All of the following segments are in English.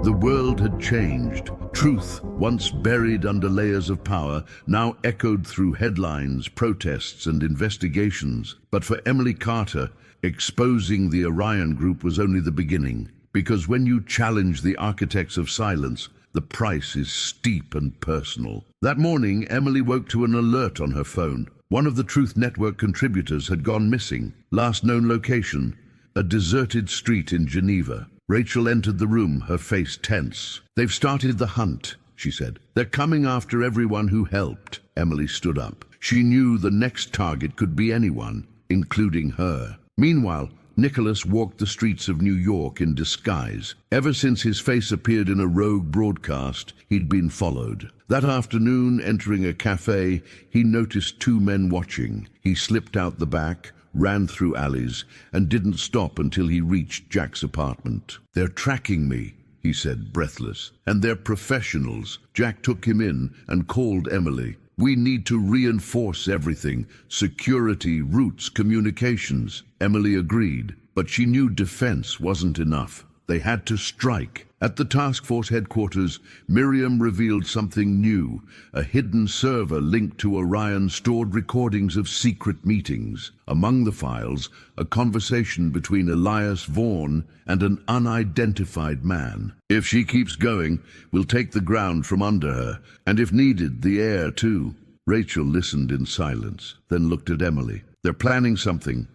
The world had changed. Truth, once buried under layers of power, now echoed through headlines, protests, and investigations. But for Emily Carter, exposing the Orion Group was only the beginning. Because when you challenge the architects of silence, the price is steep and personal. That morning, Emily woke to an alert on her phone. One of the Truth Network contributors had gone missing. Last known location, a deserted street in Geneva. Rachel entered the room, her face tense. "They've started the hunt," she said. "They're coming after everyone who helped." Emily stood up. She knew the next target could be anyone, including her. Meanwhile, Nicholas walked the streets of New York in disguise. Ever since his face appeared in a rogue broadcast, he'd been followed. That afternoon, entering a cafe, he noticed two men watching. He slipped out the back, ran through alleys, and didn't stop until he reached Jack's apartment. "They're tracking me," he said, breathless. "And they're professionals." Jack took him in and called Emily. "We need to reinforce everything. Security, routes, communications." Emily agreed, but she knew defense wasn't enough. They had to strike. At the task force headquarters, Miriam revealed something new. A hidden server linked to Orion stored recordings of secret meetings. Among the files, a conversation between Elias Vaughn and an unidentified man. "If she keeps going, we'll take the ground from under her, and if needed, the air too." Rachel listened in silence, then looked at Emily. "They're planning something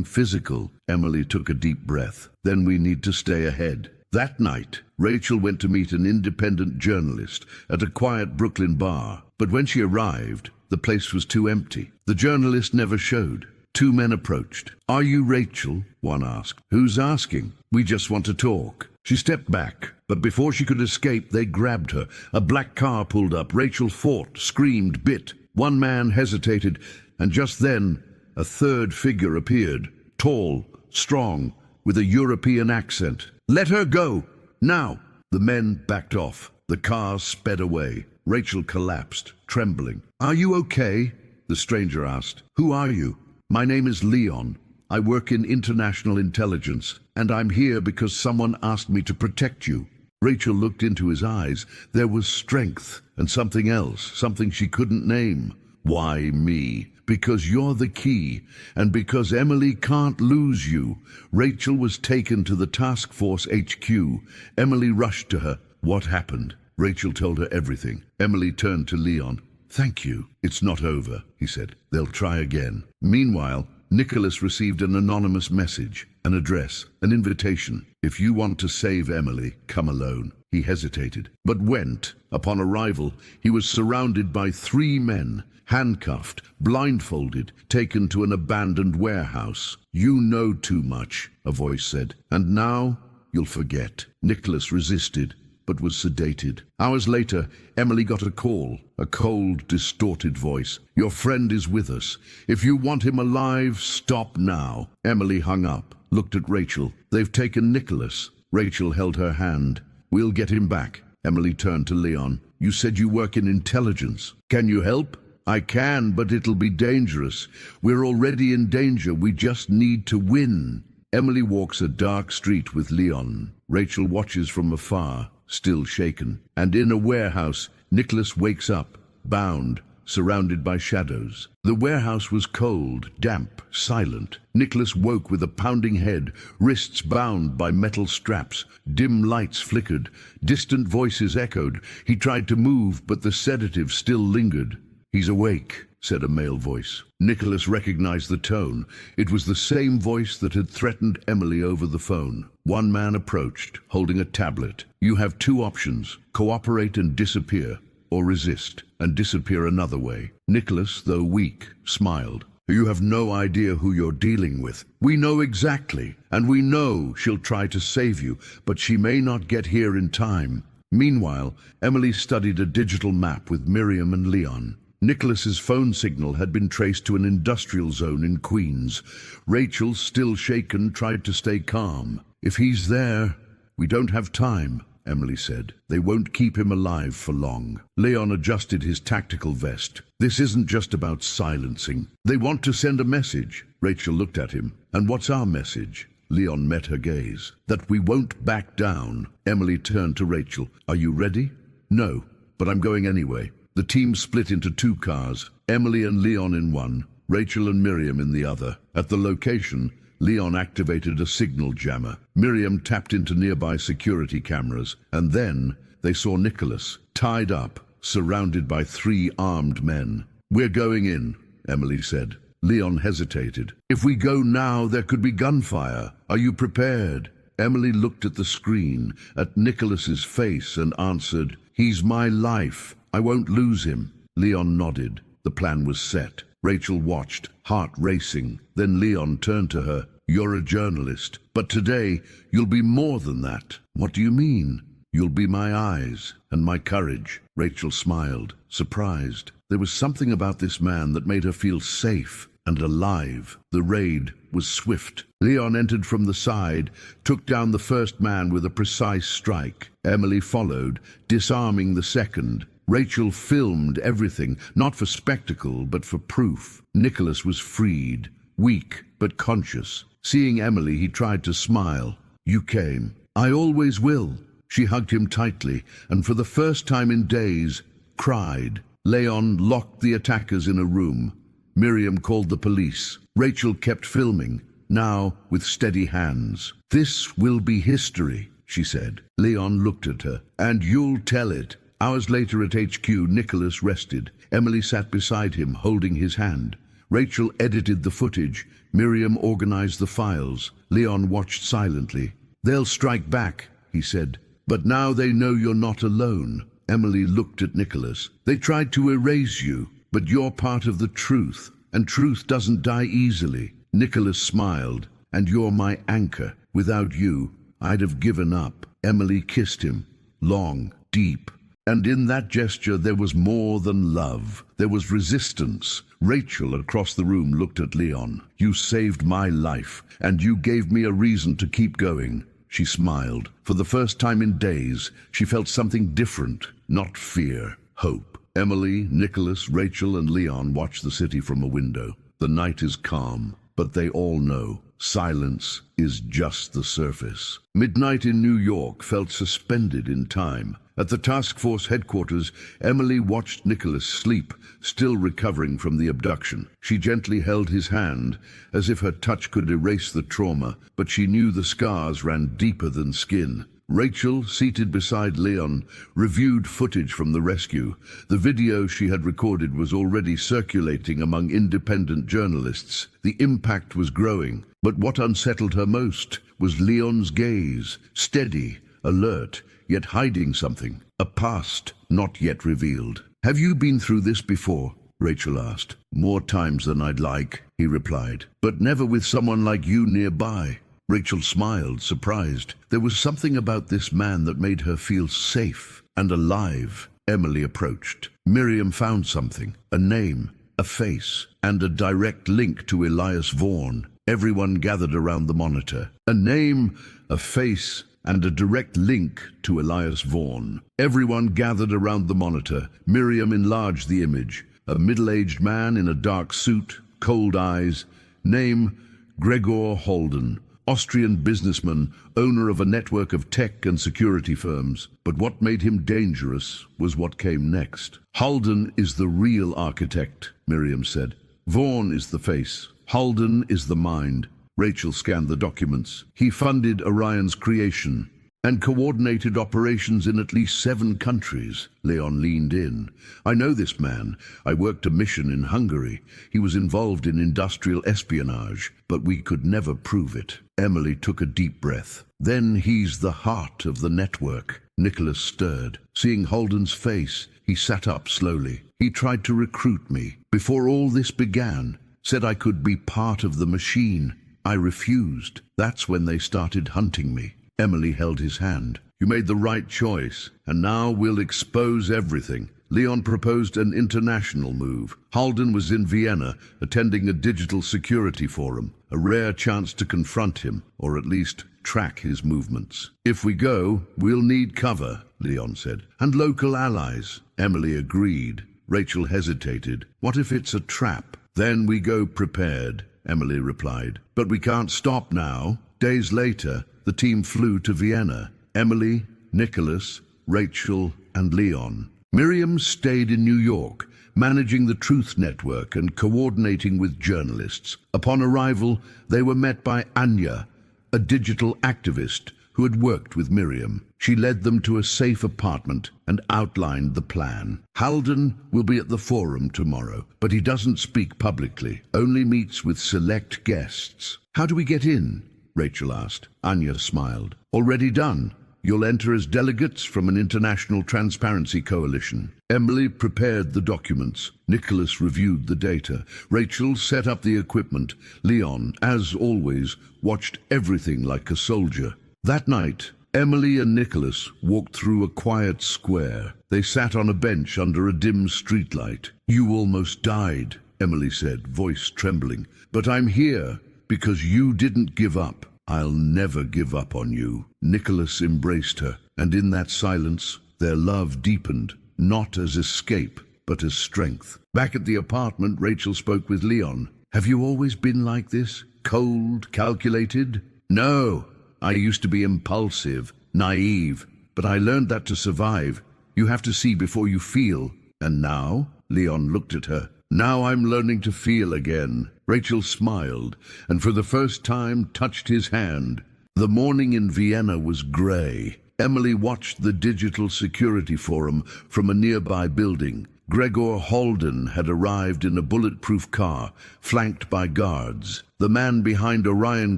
physical." Emily took a deep breath. "Then we need to stay ahead." That night, Rachel went to meet an independent journalist at a quiet Brooklyn bar. But when she arrived, the place was too empty. The journalist never showed. Two men approached. "Are you Rachel?" one asked. "Who's asking? We just want to talk." She stepped back, but before she could escape, they grabbed her. A black car pulled up. Rachel fought, screamed, bit. One man hesitated, and just then, a third figure appeared. Tall, strong, with a European accent. "Let her go! Now!" The men backed off. The car sped away. Rachel collapsed, trembling. "Are you okay?" the stranger asked. "Who are you?" "My name is Leon. I work in international intelligence, and I'm here because someone asked me to protect you." Rachel looked into his eyes. There was strength, and something else, something she couldn't name. "Why me?" "Because you're the key, and because Emily can't lose you." Rachel was taken to the task force HQ. Emily rushed to her. "What happened?" Rachel told her everything. Emily turned to Leon. "Thank you. It's not over," he said. "They'll try again." Meanwhile, Nicholas received an anonymous message, an address, an invitation. "If you want to save Emily, come alone." He hesitated, but went. Upon arrival, he was surrounded by 3 men. Handcuffed, blindfolded, taken to an abandoned warehouse. "You know too much," a voice said. "And now you'll forget." Nicholas resisted, but was sedated. Hours later, Emily got a call, a cold, distorted voice. "Your friend is with us. If you want him alive, stop now." Emily hung up, looked at Rachel. "They've taken Nicholas." Rachel held her hand. "We'll get him back." Emily turned to Leon. "You said you work in intelligence. Can you help?" "I can, but it'll be dangerous. We're already in danger. We just need to win." Emily walks a dark street with Leon. Rachel watches from afar, still shaken. And in a warehouse, Nicholas wakes up, bound, surrounded by shadows. The warehouse was cold, damp, silent. Nicholas woke with a pounding head, wrists bound by metal straps. Dim lights flickered. Distant voices echoed. He tried to move, but the sedative still lingered. "He's awake," said a male voice. Nicholas recognized the tone. It was the same voice that had threatened Emily over the phone. One man approached, holding a tablet. "You have 2 options. Cooperate and disappear, or resist and disappear another way." Nicholas, though weak, smiled. "You have no idea who you're dealing with. We know exactly, and we know she'll try to save you, but she may not get here in time." Meanwhile, Emily studied a digital map with Miriam and Leon. Nicholas's phone signal had been traced to an industrial zone in Queens. Rachel, still shaken, tried to stay calm. "If he's there, we don't have time," Emily said. "They won't keep him alive for long." Leon adjusted his tactical vest. "This isn't just about silencing. They want to send a message." Rachel looked at him. "And what's our message?" Leon met her gaze. That we won't back down. Emily turned to Rachel. Are you ready? No, but I'm going anyway. The team split into 2 cars, Emily and Leon in one, Rachel and Miriam in the other. At the location, Leon activated a signal jammer. Miriam tapped into nearby security cameras, and then they saw Nicholas, tied up, surrounded by 3 armed men. We're going in, Emily said. Leon hesitated. If we go now, there could be gunfire. Are you prepared? Emily looked at the screen, at Nicholas's face, and answered, He's my life. I won't lose him. Leon nodded. The plan was set. Rachel watched, heart racing. Then Leon turned to her. You're a journalist, but today you'll be more than that. What do you mean? You'll be my eyes and my courage. Rachel smiled, surprised. There was something about this man that made her feel safe and alive. The raid was swift. Leon entered from the side, took down the first man with a precise strike. Emily followed, disarming the second. Rachel filmed everything, not for spectacle, but for proof. Nicholas was freed, weak but conscious. Seeing Emily, he tried to smile. You came. I always will. She hugged him tightly, and for the first time in days, cried. Leon locked the attackers in a room. Miriam called the police. Rachel kept filming, now with steady hands. This will be history, she said. Leon looked at her. And you'll tell it. Hours later at HQ, Nicholas rested. Emily sat beside him, holding his hand. Rachel edited the footage. Miriam organized the files. Leon watched silently. They'll strike back, he said. But now they know you're not alone. Emily looked at Nicholas. They tried to erase you, but you're part of the truth, and truth doesn't die easily. Nicholas smiled. And you're my anchor. Without you, I'd have given up. Emily kissed him. Long, deep. And in that gesture there was more than love. There was resistance. Rachel across the room looked at Leon. You saved my life, and you gave me a reason to keep going. She smiled. For the first time in days, she felt something different. Not fear, hope. Emily, Nicholas, Rachel, and Leon watched the city from a window. The night is calm, but they all know silence is just the surface. Midnight in New York felt suspended in time. At the task force headquarters, Emily watched Nicholas sleep, still recovering from the abduction. She gently held his hand, as if her touch could erase the trauma, but she knew the scars ran deeper than skin. Rachel, seated beside Leon, reviewed footage from the rescue. The video she had recorded was already circulating among independent journalists. The impact was growing, but what unsettled her most was Leon's gaze, steady, alert, yet hiding something, a past not yet revealed. Have you been through this before? Rachel asked. More times than I'd like, he replied, but never with someone like you nearby. Rachel smiled, surprised. There was something about this man that made her feel safe and alive. Emily approached. Miriam found something, a name, a face, and a direct link to Elias Vaughn. Everyone gathered around the monitor. A name, a face, and a direct link to Elias Vaughn. Everyone gathered around the monitor. Miriam enlarged the image. A middle-aged man in a dark suit, cold eyes. Name, Gregor Holden. Austrian businessman, owner of a network of tech and security firms. But what made him dangerous was what came next. Holden is the real architect, Miriam said. Vaughn is the face. Holden is the mind. Rachel scanned the documents. He funded Orion's creation and coordinated operations in at least 7 countries. Leon leaned in. I know this man. I worked a mission in Hungary. He was involved in industrial espionage, but we could never prove it. Emily took a deep breath. Then he's the heart of the network. Nicholas stirred. Seeing Holden's face, he sat up slowly. He tried to recruit me. Before all this began, said I could be part of the machine. I refused. That's when they started hunting me. Emily held his hand. You made the right choice, and now we'll expose everything. Leon proposed an international move. Holden was in Vienna, attending a digital security forum, a rare chance to confront him, or at least track his movements. If we go, we'll need cover, Leon said, and local allies. Emily agreed. Rachel hesitated. What if it's a trap? Then we go prepared, Emily replied. But we can't stop now. Days later, the team flew to Vienna. Emily, Nicholas, Rachel, and Leon. Miriam stayed in New York, managing the Truth Network and coordinating with journalists. Upon arrival, they were met by Anya, a digital activist who had worked with Miriam. She led them to a safe apartment and outlined the plan. Halden will be at the forum tomorrow, but he doesn't speak publicly, only meets with select guests. How do we get in? Rachel asked. Anya smiled. Already done. You'll enter as delegates from an international transparency coalition. Emily prepared the documents. Nicholas reviewed the data. Rachel set up the equipment. Leon, as always, watched everything like a soldier. That night, Emily and Nicholas walked through a quiet square. They sat on a bench under a dim streetlight. You almost died, Emily said, voice trembling. But I'm here because you didn't give up. I'll never give up on you. Nicholas embraced her, and in that silence, their love deepened, not as escape, but as strength. Back at the apartment, Rachel spoke with Leon. Have you always been like this? Cold, calculated? No, I used to be impulsive, naive, but I learned that to survive, you have to see before you feel. And now? Leon looked at her. Now I'm learning to feel again. Rachel smiled, and for the first time touched his hand. The morning in Vienna was grey. Emily watched the digital security forum from a nearby building. Gregor Holden had arrived in a bulletproof car, flanked by guards. The man behind Orion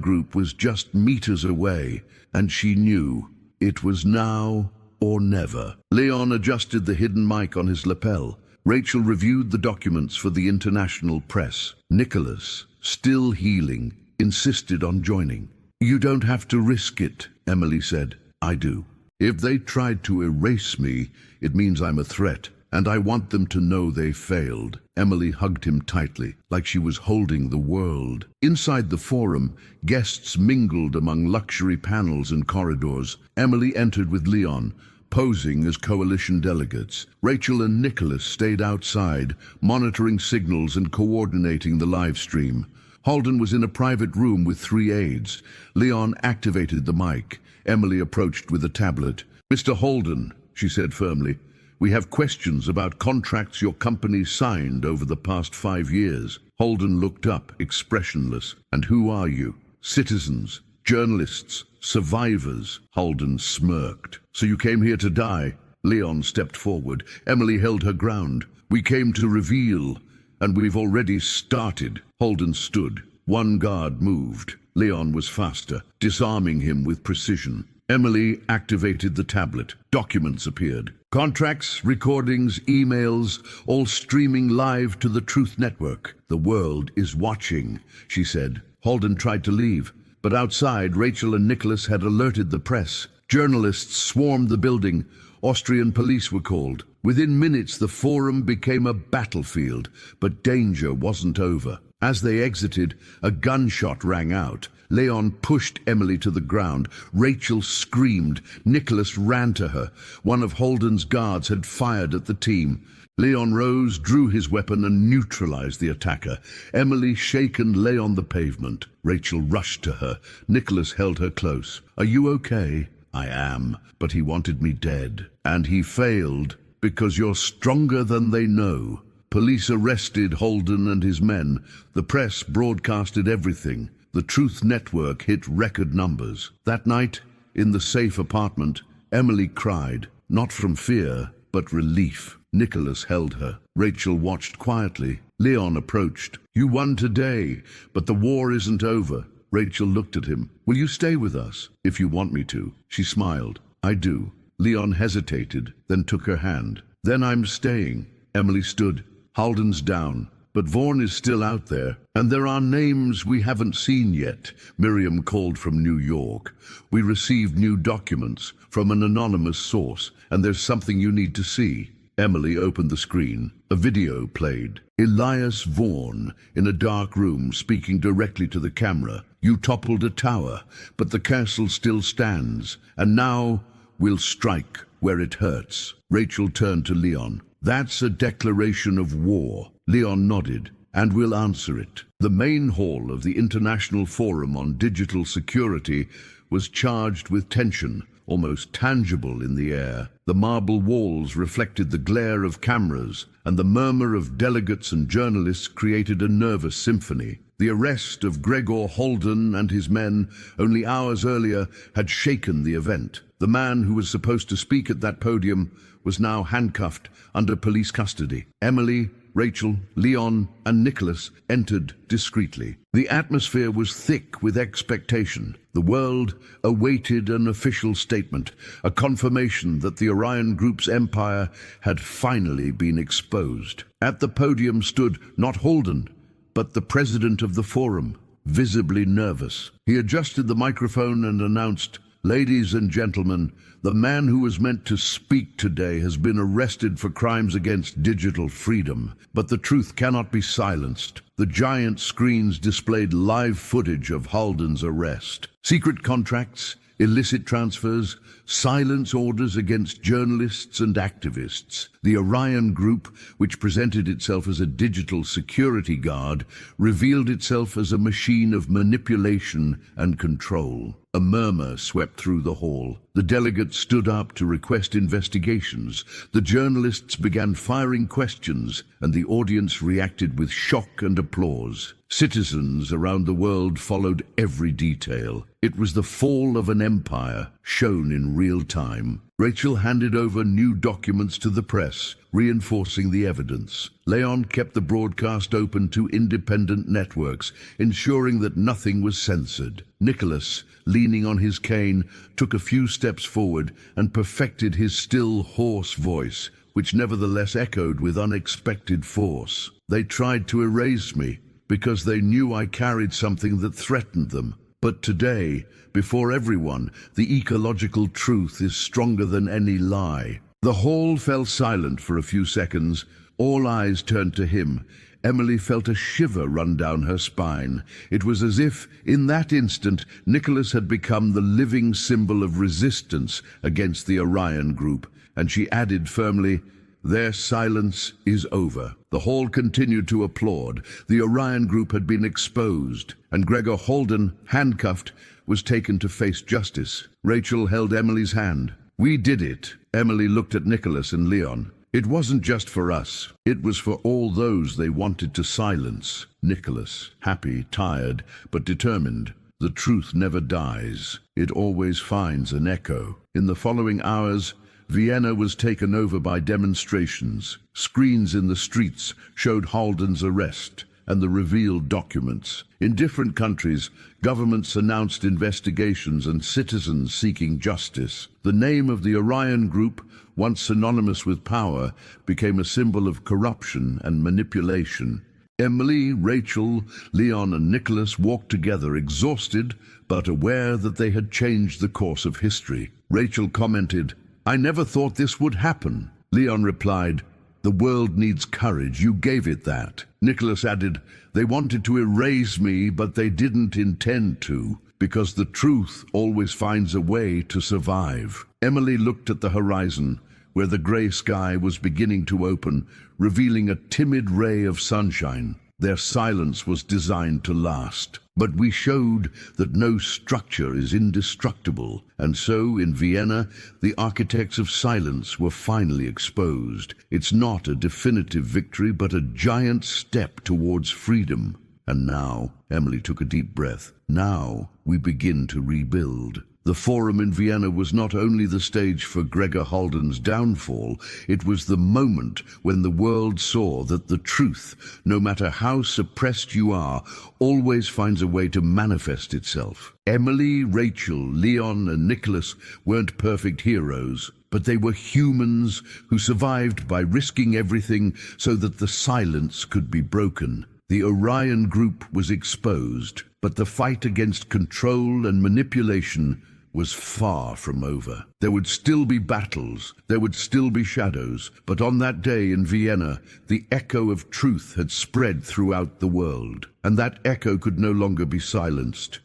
Group was just meters away, and she knew it was now or never. Leon adjusted the hidden mic on his lapel. Rachel reviewed the documents for the international press. Nicholas, still healing, insisted on joining. You don't have to risk it, Emily said. I do. If they tried to erase me, it means I'm a threat, and I want them to know they failed. Emily hugged him tightly, like she was holding the world. Inside the forum, guests mingled among luxury panels and corridors. Emily entered with Leon, posing as coalition delegates. Rachel and Nicholas stayed outside, monitoring signals and coordinating the live stream. Holden was in a private room with 3 aides. Leon activated the mic. Emily approached with a tablet. Mr. Holden, she said firmly, we have questions about contracts your company signed over the past 5 years. Holden looked up, expressionless. And who are you? Citizens, journalists, survivors. Holden smirked. So you came here to die? Leon stepped forward. Emily held her ground. We came to reveal, and we've already started. Holden stood. One guard moved. Leon was faster, disarming him with precision. Emily activated the tablet. Documents appeared. Contracts, recordings, emails, all streaming live to the Truth Network. The world is watching, she said. Holden tried to leave, but outside, Rachel and Nicholas had alerted the press. Journalists swarmed the building. Austrian police were called. Within minutes, the forum became a battlefield, but danger wasn't over. As they exited, a gunshot rang out. Leon pushed Emily to the ground. Rachel screamed. Nicholas ran to her. One of Holden's guards had fired at the team. Leon rose, drew his weapon, and neutralized the attacker. Emily, shaken, lay on the pavement. Rachel rushed to her. Nicholas held her close. Are you okay? I am, but he wanted me dead. And he failed, because you're stronger than they know. Police arrested Holden and his men. The press broadcasted everything. The Truth Network hit record numbers. That night, in the safe apartment, Emily cried, not from fear, but relief. Nicholas held her. Rachel watched quietly. Leon approached. You won today, but the war isn't over. Rachel looked at him. Will you stay with us? If you want me to. She smiled. I do. Leon hesitated, then took her hand. Then I'm staying. Emily stood. Holden's down, but Vaughan is still out there, and there are names we haven't seen yet. Miriam called from New York. We received new documents from an anonymous source, and there's something you need to see. Emily opened the screen. A video played. Elias Vaughan in a dark room speaking directly to the camera. You toppled a tower, but the castle still stands, and now we'll strike where it hurts. Rachel turned to Leon. That's a declaration of war. Leon nodded. and we'll answer it. The main hall of the International Forum on Digital Security was charged with tension, almost tangible in the air. The marble walls reflected the glare of cameras, and the murmur of delegates and journalists created a nervous symphony. The arrest of Gregor Holden and his men only hours earlier had shaken the event. The man who was supposed to speak at that podium was now handcuffed under police custody. Emily, Rachel, Leon, and Nicholas entered discreetly. The atmosphere was thick with expectation. The world awaited an official statement, a confirmation that the Orion Group's empire had finally been exposed. At the podium stood not Holden, but the president of the forum, visibly nervous. He adjusted the microphone and announced, "Ladies and gentlemen, the man who was meant to speak today has been arrested for crimes against digital freedom, but the truth cannot be silenced." The giant screens displayed live footage of Holden's arrest. Secret contracts, illicit transfers, silence orders against journalists and activists. The Orion Group, which presented itself as a digital security guard, revealed itself as a machine of manipulation and control. A murmur swept through the hall. The delegates stood up to request investigations. The journalists began firing questions, and the audience reacted with shock and applause. Citizens around the world followed every detail. It was the fall of an empire, shown in real time. Rachel handed over new documents to the press, reinforcing the evidence. Leon kept the broadcast open to independent networks, ensuring that nothing was censored. Nicholas, leaning on his cane, took a few steps forward and perfected his still, hoarse voice, which nevertheless echoed with unexpected force. "They tried to erase me because they knew I carried something that threatened them. But today, before everyone, the ecological truth is stronger than any lie." The hall fell silent for a few seconds. All eyes turned to him. Emily felt a shiver run down her spine. It was as if, in that instant, Nicholas had become the living symbol of resistance against the Orion Group, and she added firmly, "Their silence is over." The hall continued to applaud. The Orion Group had been exposed, and Gregor Holden, handcuffed, was taken to face justice. Rachel held Emily's hand. "We did it." Emily looked at Nicholas and Leon. "It wasn't just for us. It was for all those they wanted to silence." Nicholas, happy, tired, but determined. The truth never dies. It always finds an echo. In the following hours, Vienna was taken over by demonstrations. Screens in the streets showed Holden's arrest and the revealed documents. In different countries, governments announced investigations and citizens seeking justice. The name of the Orion Group, once synonymous with power, became a symbol of corruption and manipulation. Emily, Rachel, Leon, and Nicholas walked together, exhausted but aware that they had changed the course of history. Rachel commented, "I never thought this would happen." Leon replied, "The world needs courage. You gave it that." Nicholas added, "They wanted to erase me, but they didn't intend to, because the truth always finds a way to survive." Emily looked at the horizon, where the grey sky was beginning to open, revealing a timid ray of sunshine. Their silence was designed to last. But we showed that no structure is indestructible, and so, in Vienna, the architects of silence were finally exposed. It's not a definitive victory, but a giant step towards freedom. And now, Emily took a deep breath, now we begin to rebuild. The forum in Vienna was not only the stage for Gregor Holden's downfall, it was the moment when the world saw that the truth, no matter how suppressed you are, always finds a way to manifest itself. Emily, Rachel, Leon, and Nicholas weren't perfect heroes, but they were humans who survived by risking everything so that the silence could be broken. The Orion Group was exposed, but the fight against control and manipulation was far from over. There would still be battles, there would still be shadows, but on that day in Vienna, the echo of truth had spread throughout the world, and that echo could no longer be silenced.